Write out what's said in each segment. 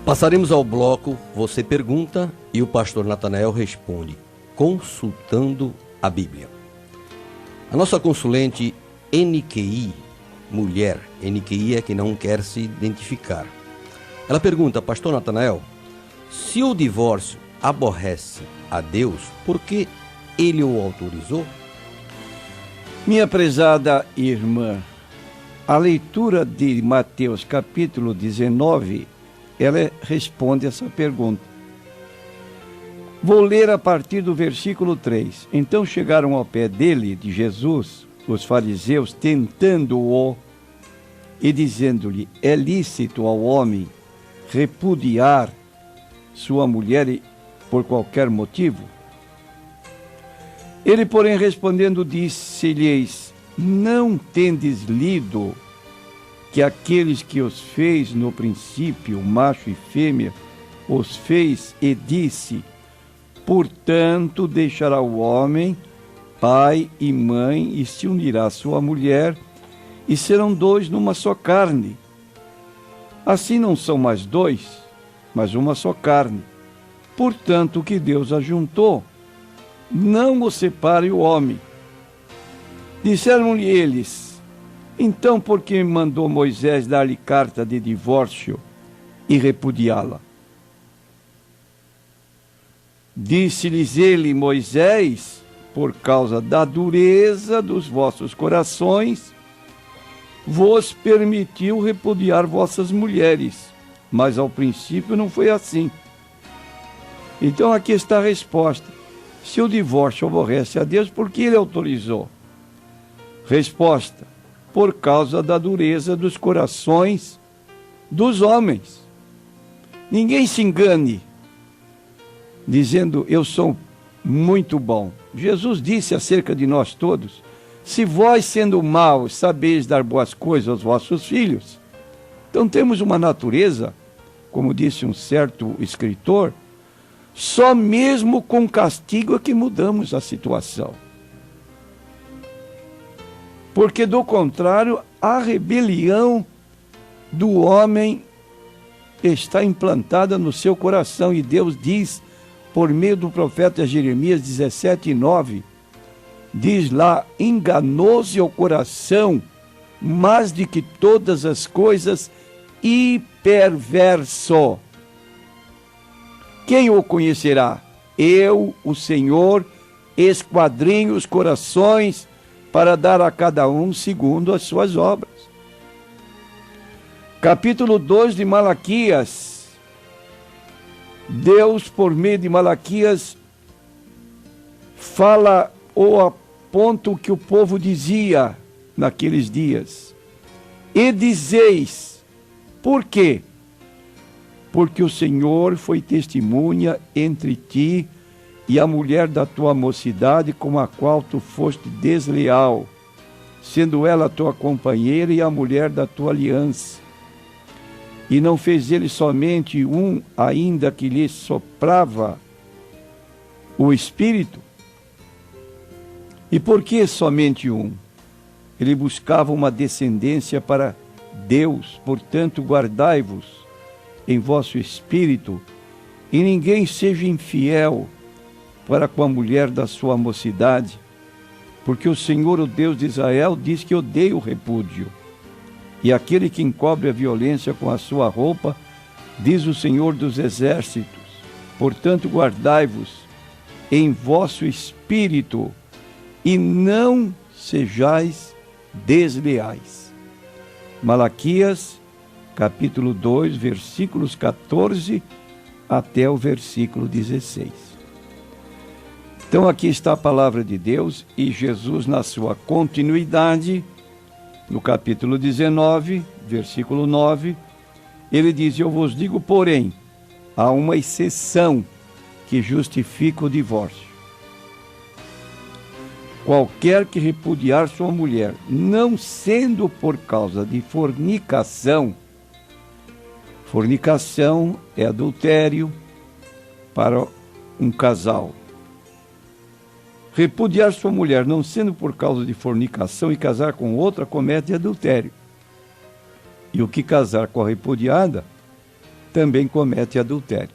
Passaremos ao bloco Você Pergunta e o pastor Natanael responde, consultando a Bíblia. A nossa consulente NQI, mulher, NQI é que não quer se identificar. Ela pergunta, pastor Natanael, se o divórcio aborrece a Deus, por que ele o autorizou? Minha prezada irmã, a leitura de Mateus capítulo 19, ela responde essa pergunta. Vou ler a partir do versículo 3. Então chegaram ao pé dele, de Jesus, os fariseus, tentando-o e dizendo-lhe, é lícito ao homem repudiar sua mulher por qualquer motivo? Ele, porém, respondendo, disse-lhes, não tendes lido que aqueles que os fez no princípio, macho e fêmea, os fez e disse, portanto, deixará o homem, pai e mãe, e se unirá à sua mulher, e serão dois numa só carne. Assim não são mais dois, mas uma só carne. Portanto, o que Deus ajuntou, não o separe o homem. Disseram-lhe eles, então por que mandou Moisés dar-lhe carta de divórcio e repudiá-la? Disse-lhes ele, Moisés, por causa da dureza dos vossos corações, vos permitiu repudiar vossas mulheres, mas ao princípio não foi assim. Então aqui está a resposta. Se o divórcio aborrece a Deus, por que ele autorizou? Resposta: por causa da dureza dos corações dos homens. Ninguém se engane, dizendo, eu sou muito bom. Jesus disse acerca de nós todos, se vós, sendo maus, sabeis dar boas coisas aos vossos filhos. Então temos uma natureza, como disse um certo escritor, só mesmo com castigo é que mudamos a situação. Porque, do contrário, a rebelião do homem está implantada no seu coração. E Deus diz, por meio do profeta Jeremias 17:9, diz lá, enganoso é o coração, mais do que todas as coisas, e perverso. Quem o conhecerá? Eu, o Senhor, esquadrinho os corações, para dar a cada um segundo as suas obras. Capítulo 2 de Malaquias. Deus, por meio de Malaquias, fala ou aponta o que o povo dizia naqueles dias. E dizeis, por quê? Porque o Senhor foi testemunha entre ti e a mulher da tua mocidade, com a qual tu foste desleal, sendo ela tua companheira e a mulher da tua aliança. E não fez ele somente um, ainda que lhe soprava o Espírito? E por que somente um? Ele buscava uma descendência para Deus, portanto guardai-vos em vosso espírito, e ninguém seja infiel para com a mulher da sua mocidade, porque o Senhor, o Deus de Israel, diz que odeia o repúdio. E aquele que encobre a violência com a sua roupa, diz o Senhor dos exércitos, portanto guardai-vos em vosso espírito, e não sejais desleais. Malaquias, capítulo 2, versículos 14 até o versículo 16. Então aqui está a palavra de Deus, e Jesus, na sua continuidade, no capítulo 19, versículo 9, ele diz, eu vos digo, porém, há uma exceção que justifica o divórcio. Qualquer que repudiar sua mulher, não sendo por causa de fornicação, fornicação é adultério para um casal. Repudiar sua mulher, não sendo por causa de fornicação, e casar com outra, comete adultério. E o que casar com a repudiada, também comete adultério.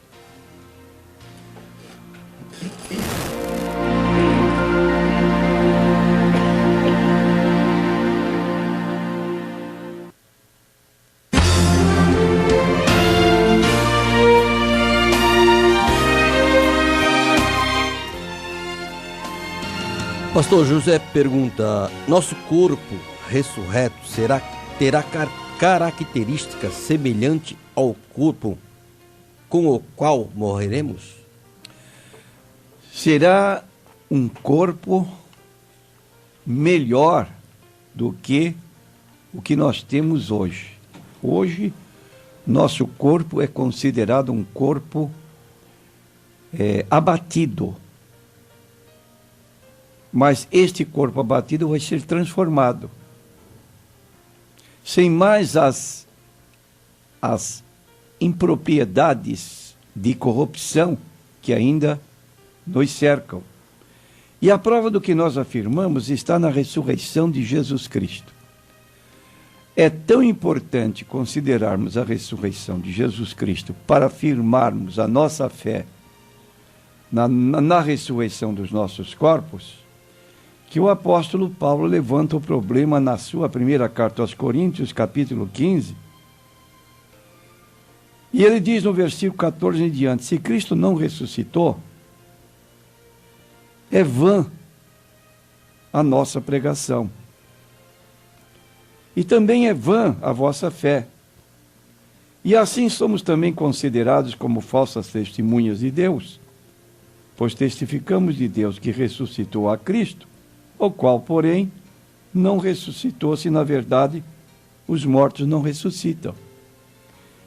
Pastor José pergunta: nosso corpo ressurreto terá características semelhantes ao corpo com o qual morreremos? Será um corpo melhor do que o que nós temos hoje. Hoje, nosso corpo é considerado um corpo abatido. Mas este corpo abatido vai ser transformado. Sem mais as impropriedades de corrupção que ainda nos cercam. E a prova do que nós afirmamos está na ressurreição de Jesus Cristo. É tão importante considerarmos a ressurreição de Jesus Cristo para afirmarmos a nossa fé na ressurreição dos nossos corpos, que o apóstolo Paulo levanta o problema na sua primeira carta aos Coríntios, capítulo 15. E ele diz no versículo 14 em diante: se Cristo não ressuscitou, é vã a nossa pregação. E também é vã a vossa fé. E assim somos também considerados como falsas testemunhas de Deus, pois testificamos de Deus que ressuscitou a Cristo, o qual, porém, não ressuscitou, se na verdade os mortos não ressuscitam.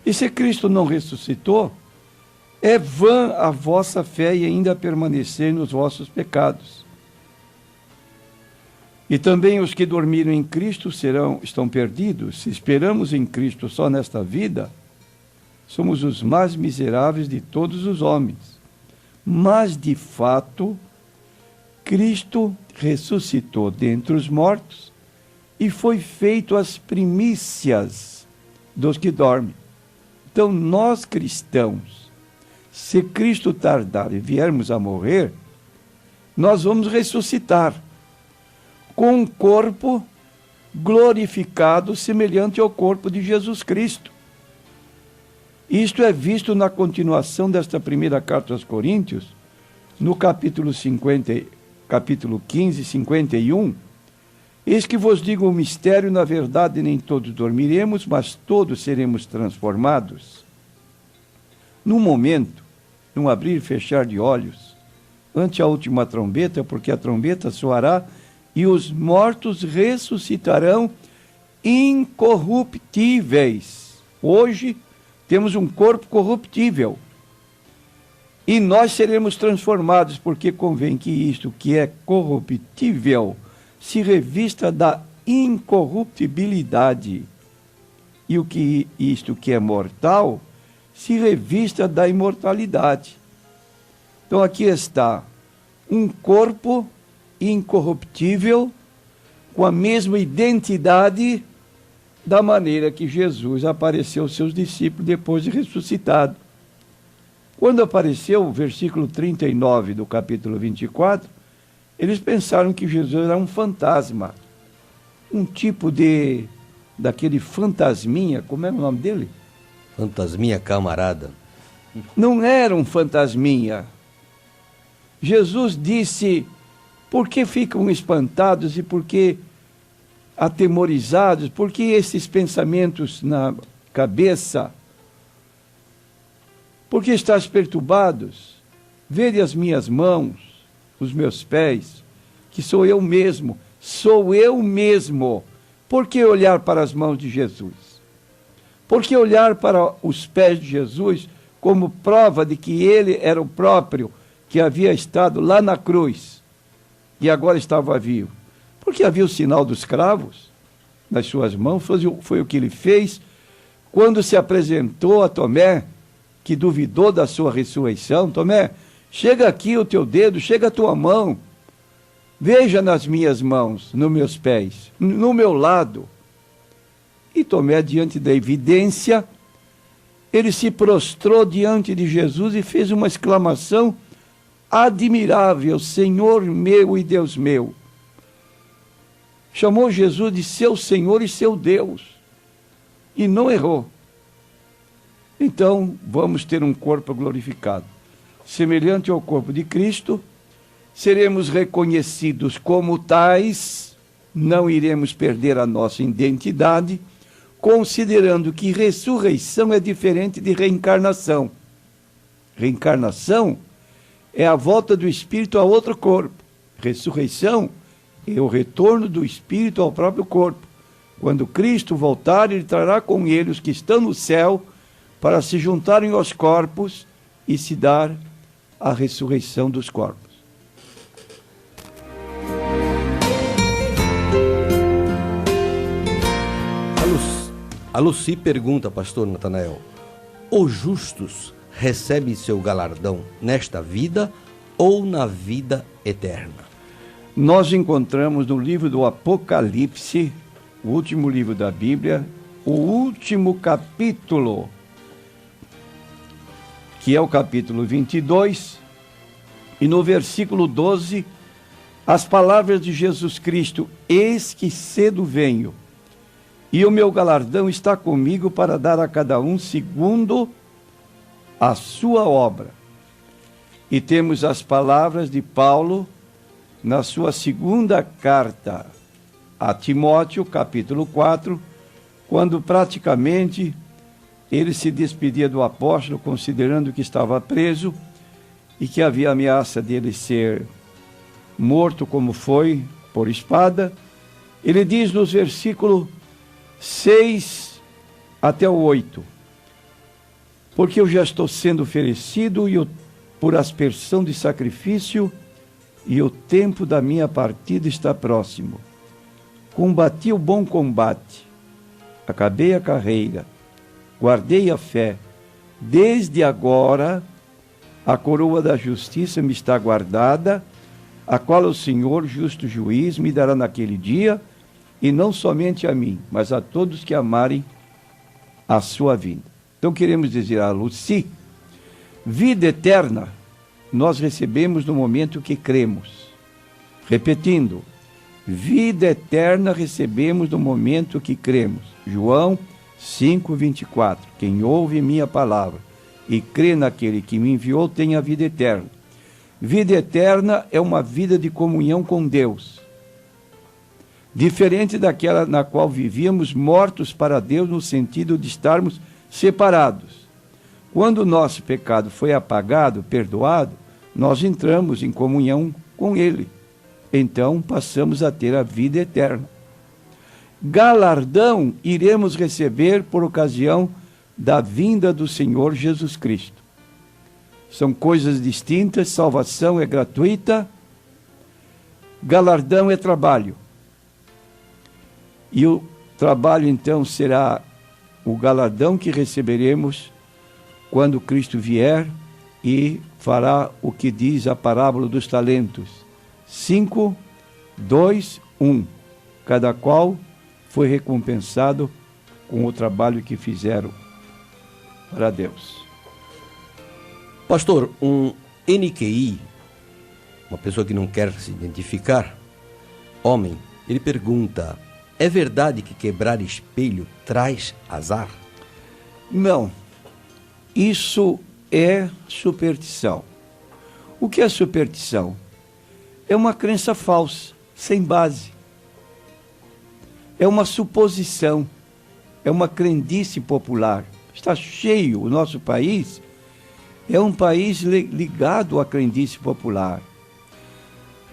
E se Cristo não ressuscitou, é vã a vossa fé e ainda permanecer nos vossos pecados. E também os que dormiram em Cristo estão perdidos. Se esperamos em Cristo só nesta vida, somos os mais miseráveis de todos os homens. Mas, de fato, Cristo ressuscitou dentre os mortos e foi feito as primícias dos que dormem. Então, nós cristãos, se Cristo tardar e viermos a morrer, nós vamos ressuscitar com um corpo glorificado semelhante ao corpo de Jesus Cristo. Isto é visto na continuação desta primeira carta aos Coríntios, no capítulo 15, 51, eis que vos digo um mistério, na verdade nem todos dormiremos, mas todos seremos transformados. Num momento, num abrir e fechar de olhos, ante a última trombeta, porque a trombeta soará e os mortos ressuscitarão incorruptíveis. Hoje temos um corpo corruptível. E nós seremos transformados, porque convém que isto que é corruptível se revista da incorruptibilidade. E isto que é mortal se revista da imortalidade. Então aqui está um corpo incorruptível com a mesma identidade da maneira que Jesus apareceu aos seus discípulos depois de ressuscitado. Quando apareceu o versículo 39 do capítulo 24, eles pensaram que Jesus era um fantasma, um tipo daquele fantasminha, como era o nome dele? Fantasminha camarada. Não era um fantasminha. Jesus disse: por que ficam espantados e por que atemorizados? Por que esses pensamentos na cabeça? Por que estás perturbados? Vede as minhas mãos, os meus pés, que sou eu mesmo. Sou eu mesmo. Por que olhar para as mãos de Jesus? Por que olhar para os pés de Jesus como prova de que ele era o próprio que havia estado lá na cruz e agora estava vivo? Porque havia o sinal dos cravos nas suas mãos, foi o que ele fez quando se apresentou a Tomé, que duvidou da sua ressurreição. Tomé, chega aqui o teu dedo, chega a tua mão, veja nas minhas mãos, nos meus pés, no meu lado. E Tomé, diante da evidência, ele se prostrou diante de Jesus e fez uma exclamação admirável: Senhor meu e Deus meu. Chamou Jesus de seu Senhor e seu Deus. E não errou. Então, vamos ter um corpo glorificado. Semelhante ao corpo de Cristo, seremos reconhecidos como tais, não iremos perder a nossa identidade, considerando que ressurreição é diferente de reencarnação. Reencarnação é a volta do espírito a outro corpo. Ressurreição é o retorno do espírito ao próprio corpo. Quando Cristo voltar, ele trará com ele os que estão no céu para se juntarem aos corpos e se dar a ressurreição dos corpos. A Lucy pergunta, pastor Natanael: os justos recebem seu galardão nesta vida ou na vida eterna? Nós encontramos no livro do Apocalipse, o último livro da Bíblia, o último capítulo, que é o capítulo 22, e no versículo 12, as palavras de Jesus Cristo: eis que cedo venho, e o meu galardão está comigo para dar a cada um segundo a sua obra. E temos as palavras de Paulo na sua segunda carta a Timóteo, capítulo 4, quando praticamente ele se despedia do apóstolo, considerando que estava preso e que havia ameaça dele ser morto, como foi, por espada. Ele diz nos versículos 6 até o 8: porque eu já estou sendo oferecido por aspersão de sacrifício, e o tempo da minha partida está próximo. Combati o bom combate, acabei a carreira, guardei a fé. Desde agora, a coroa da justiça me está guardada, a qual o Senhor, justo juiz, me dará naquele dia, e não somente a mim, mas a todos que amarem a sua vinda. Então queremos dizer a Lucy: vida eterna nós recebemos no momento que cremos. Repetindo, vida eterna recebemos no momento que cremos. João 5:24. Quem ouve minha palavra e crê naquele que me enviou tem a vida eterna. Vida eterna é uma vida de comunhão com Deus, diferente daquela na qual vivíamos mortos para Deus, no sentido de estarmos separados. Quando o nosso pecado foi apagado, perdoado, nós entramos em comunhão com Ele. Então passamos a ter a vida eterna. Galardão iremos receber por ocasião da vinda do Senhor Jesus Cristo. São coisas distintas. Salvação é gratuita, galardão é trabalho. E o trabalho então será o galardão que receberemos quando Cristo vier e fará o que diz a parábola dos talentos: 5, 2, 1. Cada qual foi recompensado com o trabalho que fizeram para Deus. Pastor, um NQI, uma pessoa que não quer se identificar, homem, ele pergunta: é verdade que quebrar espelho traz azar? Não. Isso é superstição. O que é superstição? É uma crença falsa, sem base. É uma suposição. É uma crendice popular. Está cheio, o nosso país é um país ligado à crendice popular.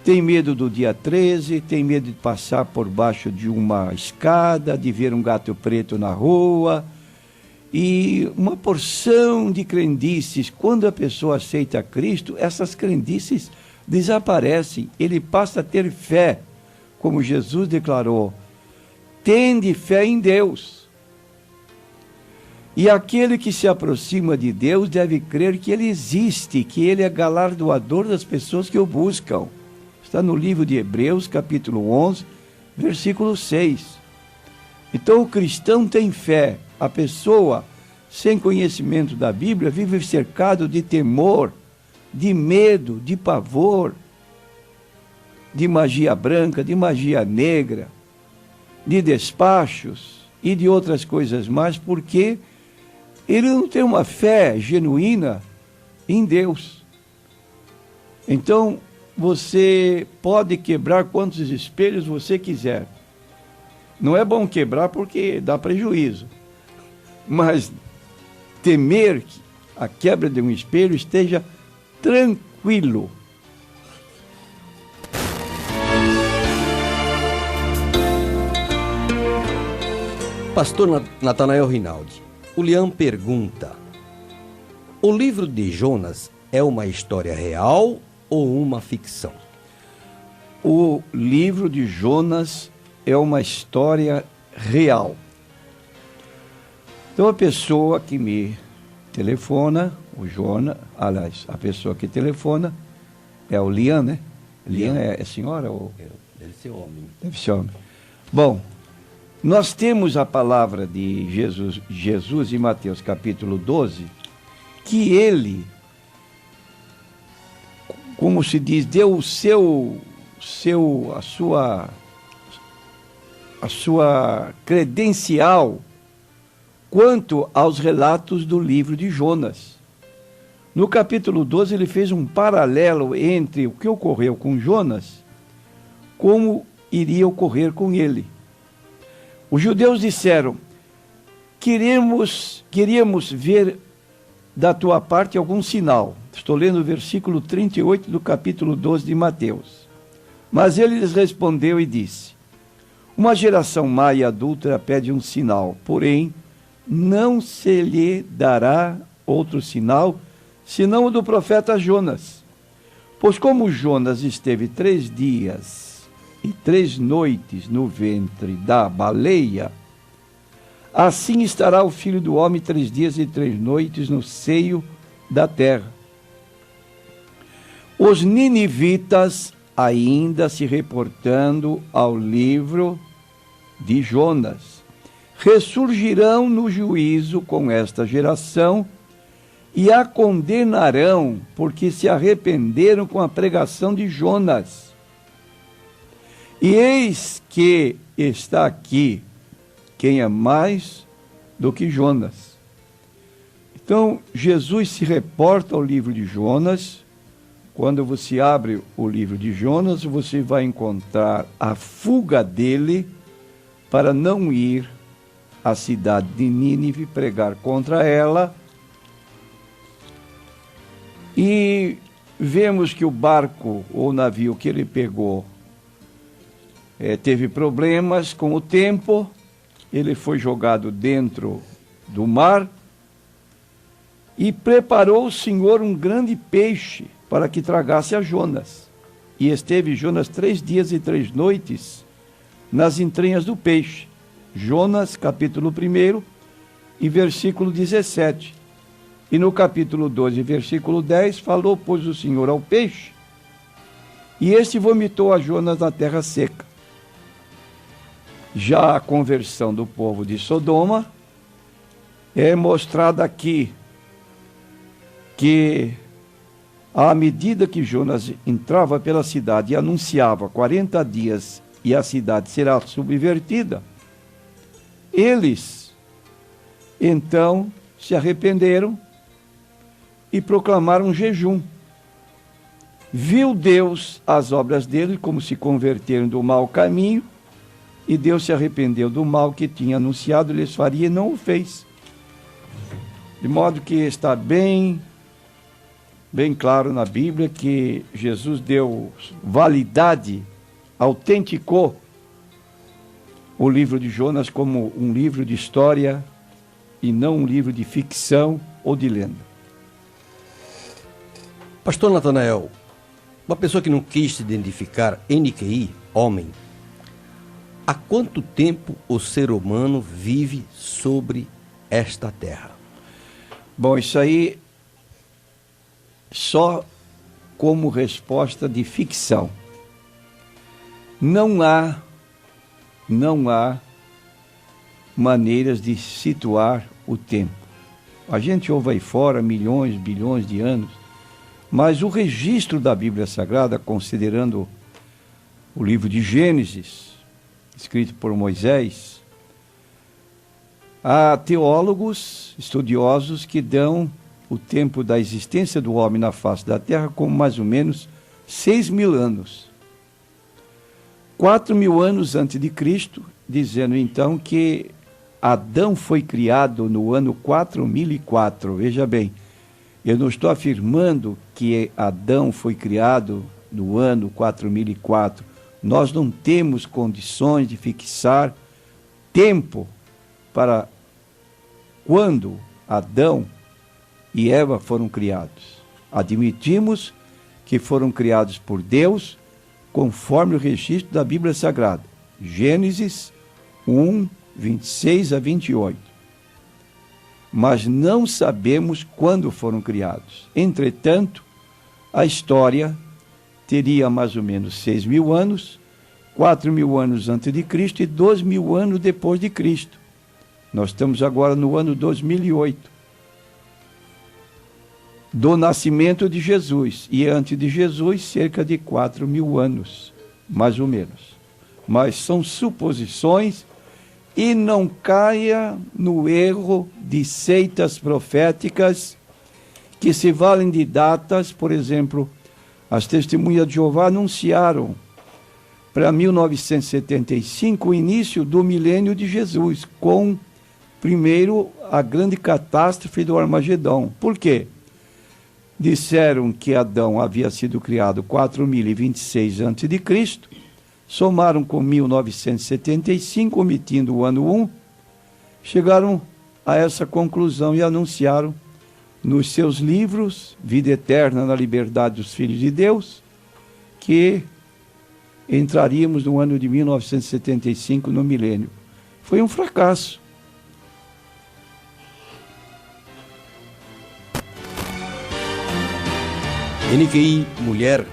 Tem medo do dia 13, tem medo de passar por baixo de uma escada, de ver um gato preto na rua, e uma porção de crendices. Quando a pessoa aceita Cristo, essas crendices desaparecem. Ele passa a ter fé, como Jesus declarou: tende fé em Deus. E aquele que se aproxima de Deus deve crer que Ele existe, que Ele é galardoador das pessoas que o buscam. Está no livro de Hebreus, capítulo 11, versículo 6. Então o cristão tem fé. A pessoa sem conhecimento da Bíblia, vive cercado de temor, de medo, de pavor, de magia branca, de magia negra, de despachos e de outras coisas mais, porque ele não tem uma fé genuína em Deus. Então, você pode quebrar quantos espelhos você quiser. Não é bom quebrar porque dá prejuízo. Mas temer que a quebra de um espelho, esteja tranquilo. Pastor Natanael Rinaldi, o Leão pergunta: o livro de Jonas é uma história real ou uma ficção? O livro de Jonas é uma história real. Então a pessoa que me telefona, o Jonas, aliás, a pessoa que telefona é o Lian, né? Lian é senhora ou... Deve ser homem. Deve ser homem. Bom, nós temos a palavra de Jesus em Mateus capítulo 12, que ele, como se diz, deu a sua credencial quanto aos relatos do livro de Jonas. No capítulo 12, ele fez um paralelo entre o que ocorreu com Jonas, como iria ocorrer com ele. Os judeus disseram: queríamos ver da tua parte algum sinal. Estou lendo o versículo 38 do capítulo 12 de Mateus. Mas ele lhes respondeu e disse: uma geração má e adúltera pede um sinal, porém não se lhe dará outro sinal, senão o do profeta Jonas. Pois como Jonas esteve 3 dias e 3 noites no ventre da baleia, assim estará o Filho do Homem 3 dias e 3 noites no seio da terra. Os ninivitas, ainda se reportando ao livro de Jonas, ressurgirão no juízo com esta geração e a condenarão, porque se arrependeram com a pregação de Jonas. E eis que está aqui quem é mais do que Jonas. Então, Jesus se reporta ao livro de Jonas. Quando você abre o livro de Jonas, você vai encontrar a fuga dele para não ir à cidade de Nínive pregar contra ela. E vemos que o barco ou navio que ele pegou teve problemas com o tempo. Ele foi jogado dentro do mar e preparou o Senhor um grande peixe para que tragasse a Jonas. E esteve Jonas 3 dias e 3 noites nas entranhas do peixe. Jonas, capítulo 1 e versículo 17. E no capítulo 12, versículo 10, falou, pois, o Senhor ao peixe, e este vomitou a Jonas na terra seca. Já a conversão do povo de Sodoma é mostrada aqui, que à medida que Jonas entrava pela cidade e anunciava 40 dias e a cidade será subvertida, eles então se arrependeram e proclamaram jejum. Viu Deus as obras dele, como se converteram do mau caminho, e Deus se arrependeu do mal que tinha anunciado lhes faria e não o fez. De modo que está bem claro na Bíblia que Jesus deu validade, autenticou o livro de Jonas como um livro de história e não um livro de ficção ou de lenda. Pastor Natanael, uma pessoa que não quis se identificar, NQI, homem, há quanto tempo o ser humano vive sobre esta terra? Bom, isso aí só como resposta de ficção. Não há maneiras de situar o tempo. A gente ouve aí fora milhões, bilhões de anos, mas o registro da Bíblia Sagrada, considerando o livro de Gênesis, escrito por Moisés, há teólogos, estudiosos que dão o tempo da existência do homem na face da terra como mais ou menos 6.000 anos. 4.000 anos antes de Cristo, dizendo então que Adão foi criado no ano 4004. Veja bem, eu não estou afirmando que Adão foi criado no ano 4004. Nós não temos condições de fixar tempo para quando Adão e Eva foram criados. Admitimos que foram criados por Deus conforme o registro da Bíblia Sagrada. Gênesis 1, 26 a 28. Mas não sabemos quando foram criados. Entretanto, a história teria mais ou menos 6.000 anos, 4.000 anos antes de Cristo e 2.000 anos depois de Cristo. Nós estamos agora no ano 2008, do nascimento de Jesus. E antes de Jesus, cerca de 4.000 anos, mais ou menos. Mas são suposições. E não caia no erro de seitas proféticas que se valem de datas. Por exemplo, as Testemunhas de Jeová anunciaram para 1975 o início do milênio de Jesus, com, primeiro, a grande catástrofe do Armagedão. Por quê? Disseram que Adão havia sido criado 4.026 a.C., somaram com 1975, omitindo o ano 1, chegaram a essa conclusão e anunciaram nos seus livros, Vida Eterna na Liberdade dos Filhos de Deus, que entraríamos no ano de 1975 no milênio. Foi um fracasso. NQI Mulher,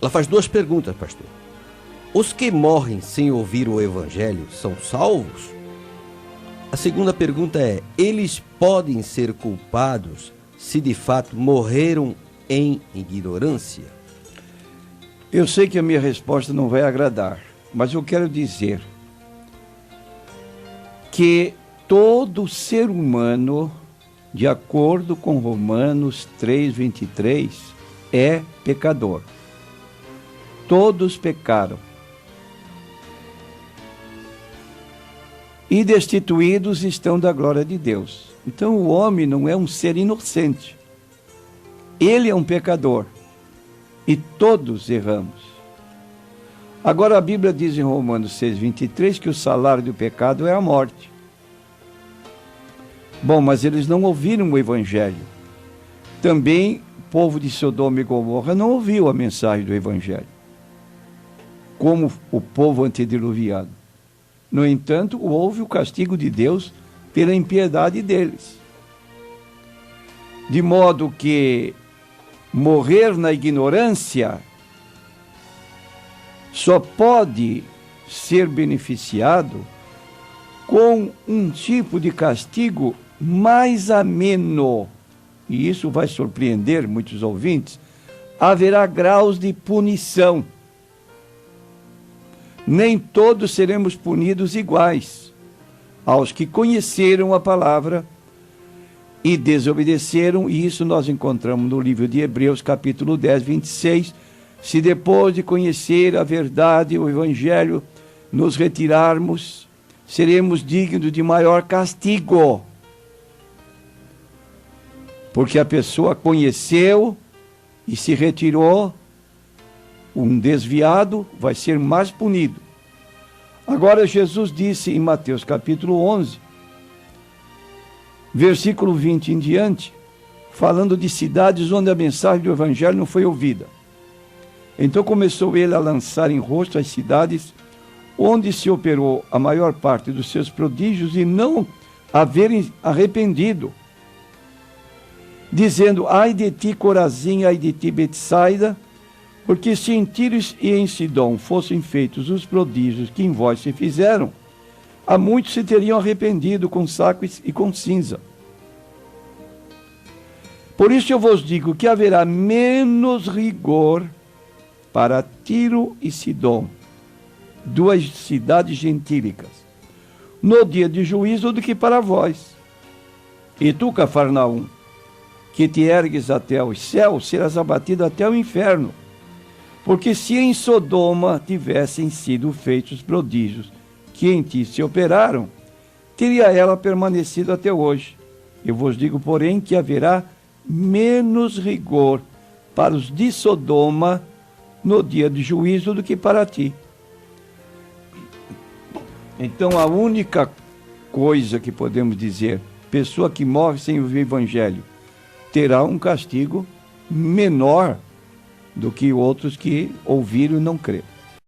ela faz duas perguntas, pastor. Os que morrem sem ouvir o Evangelho são salvos? A segunda pergunta é: eles podem ser culpados se de fato morreram em ignorância? Eu sei que a minha resposta não vai agradar, mas eu quero dizer que todo ser humano, de acordo com Romanos 3:23, é pecador. Todos pecaram e destituídos estão da glória de Deus. Então o homem não é um ser inocente. Ele é um pecador. E todos erramos. Agora a Bíblia diz em Romanos 6:23 que o salário do pecado é a morte. Bom, mas eles não ouviram o Evangelho. Também o povo de Sodoma e Gomorra não ouviu a mensagem do Evangelho, como o povo antediluviano. No entanto, houve o castigo de Deus pela impiedade deles. De modo que morrer na ignorância só pode ser beneficiado com um tipo de castigo mais ameno. E isso vai surpreender muitos ouvintes. Haverá graus de punição. Nem todos seremos punidos iguais. Aos que conheceram a palavra e desobedeceram, e isso nós encontramos no livro de Hebreus, capítulo 10, 26. Se depois de conhecer a verdade, o Evangelho, nos retirarmos, seremos dignos de maior castigo. Porque a pessoa conheceu e se retirou, um desviado vai ser mais punido. Agora Jesus disse em Mateus capítulo 11, versículo 20 em diante, falando de cidades onde a mensagem do Evangelho não foi ouvida. Então começou ele a lançar em rosto as cidades onde se operou a maior parte dos seus prodígios e não haverem arrependido, dizendo: ai de ti, Corazim, ai de ti, Betsaida, porque se em Tiro e em Sidom fossem feitos os prodígios que em vós se fizeram, há muitos se teriam arrependido com saco e com cinza. Por isso eu vos digo que haverá menos rigor para Tiro e Sidom, duas cidades gentílicas, no dia de juízo do que para vós. E tu, Cafarnaum, que te ergues até os céus, serás abatido até o inferno. Porque se em Sodoma tivessem sido feitos prodígios que em ti se operaram, teria ela permanecido até hoje. Eu vos digo, porém, que haverá menos rigor para os de Sodoma no dia de juízo do que para ti. Então, a única coisa que podemos dizer, pessoa que morre sem ouvir o evangelho, terá um castigo menor do que outros que ouviram e não creram.